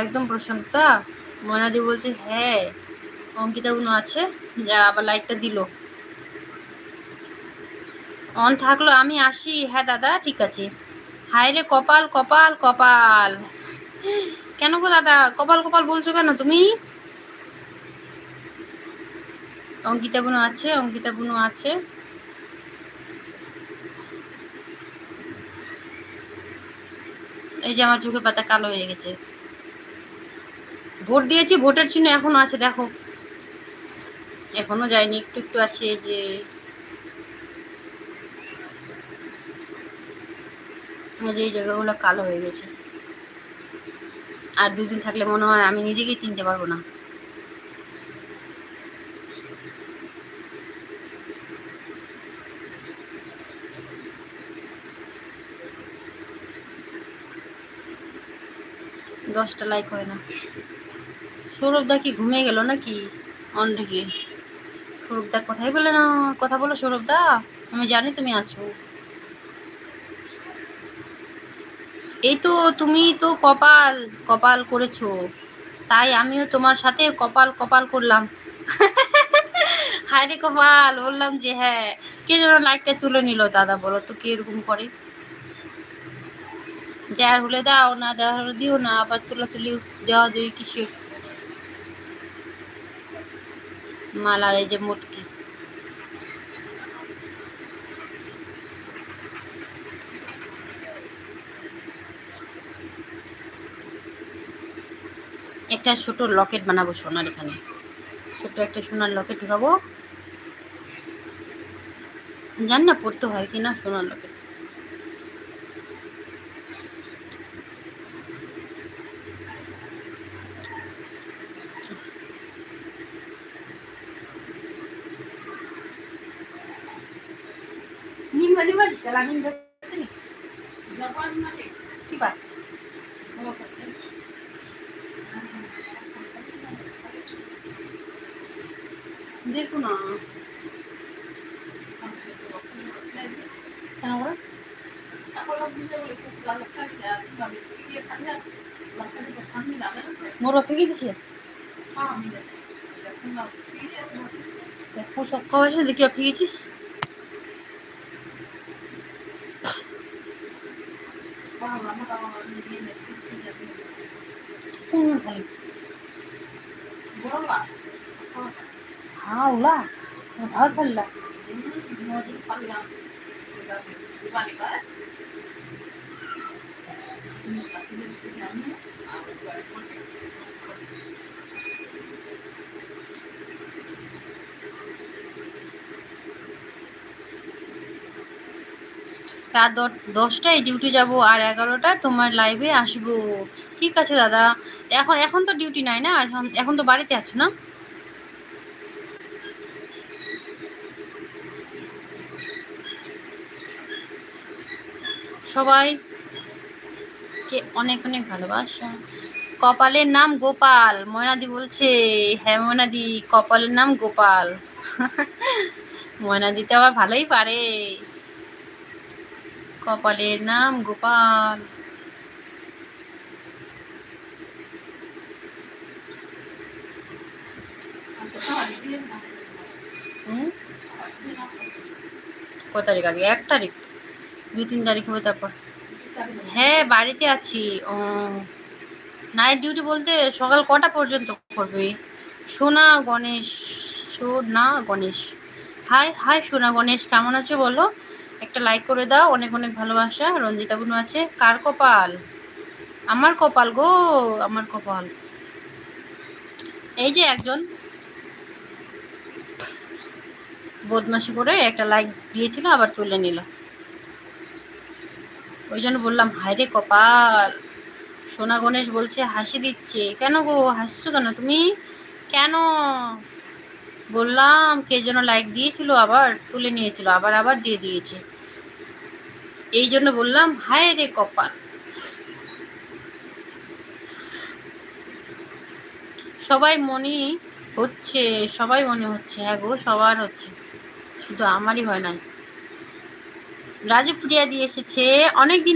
একদম প্রশান্তা। ময়নাদি বলছে হ্যাঁ, অঙ্কিতা বুনো আছে, যা আবার লাইটটা দিল, অন থাকলো। আমি আসি, হ্যাঁ দাদা ঠিক আছে। হায় রে কপাল কপাল কপাল, কেন গো দাদা কপাল কপাল বলছো কেন তুমি? অঙ্কিতা বুনো আছে, অঙ্কিতা বুনো আছে। এই যে আমার চোখের পাতা কালো হয়ে গেছে। ভোট দিয়েছি, ভোটের চিহ্ন এখনো আছে দেখো, এখনো যায়নি, একটু একটু আছে। যে এই জায়গাগুলো কালো হয়ে গেছে, আর দুদিন থাকলে মনে হয় আমি নিজেকেই চিনতে পারবো না। দশটা লাইক হয় না। সৌরভদা কি ঘুমিয়ে গেল নাকি অন থেকে? সৌরভদা কথাই বলে না, কথা বলো সৌরভদা, আমি জানি তুমি আছো। এই তো, তুমি তো কপাল কপাল করেছো, তাই আমিও তোমার সাথে কপাল কপাল করলাম। হায় রে কপাল, বললাম যে হ্যাঁ। কে যেন লাইকটা তুলে নিল দাদা, বলো তো কে এরকম করে? দেওয়ার হলে দাও, না দেওয়ার হলে দিও না, আবার তুলা তুলি দেওয়া দেওয়ি কিসের? মালার এই যে মুটকি, একটা ছোট লকেট বানাবো সোনার, এখানে ছোট একটা সোনার লকেট ঢুকাবো। জানি না পড়তে হয় কিনা সোনার লকেট। দেখো না মোর ফেঁকে দিছে, সব খাওয়া আছে দেখি ফেঁকেছিস। হাওলা ভাত খাল্লা রাত 10টায় ডিউটি যাব, আর 11টায় তোমার লাইভে আসবো। ঠিক আছে দাদা। এখন এখন তো ডিউটি নাই না, এখন এখন তো বাড়িতে আছো না? সবাই কে অনেক অনেক ভালোবাসা। কপালের নাম গোপাল, ময়নাদি বলছে। হ্যাঁ ময়নাদি, কপালের নাম গোপাল। ময়নাদি তো আবার ভালোই পারে। কপালের নাম গোপাল। কত তারিখ আগে? 1 তারিখ, 2-3 তারিখ হবে তারপর। হ্যাঁ বাড়িতে আছি। ও নাইট ডিউটি বলতে সকাল কটা পর্যন্ত করবে? সোনা গণেশ, সোনা গণেশ, হাই হাই সোনা গণেশ, কেমন আছো বলো? একটা লাইক করে দাও, অনেক অনেক ভালোবাসা। রঞ্জিতা বুনু আছে। কার কপাল? আমার কপাল গো, আমার কপাল। এই যে একজন বদমাশি করে একটা লাইক দিয়েছিল, আবার তুলে নিল। ওই জন্য বললাম হায় রে কপাল। সোনা গণেশ বলছে হাসি দিচ্ছে। কেন গো হাসছো কেন তুমি? কেন? বললাম কে যেন লাইক দিয়েছিল, আবার তুলে নিয়েছিল, আবার আবার দিয়ে দিয়েছে। এই জন্য বললাম হায় রে কপাল। সবাই মনে হচ্ছে, সবাই মনে হচ্ছে, হ্যাঁ গো সবার হচ্ছে, শুধু আমারই হয় নাই। রাজু প্রিয়া দিয়ে এসেছে অনেকদিন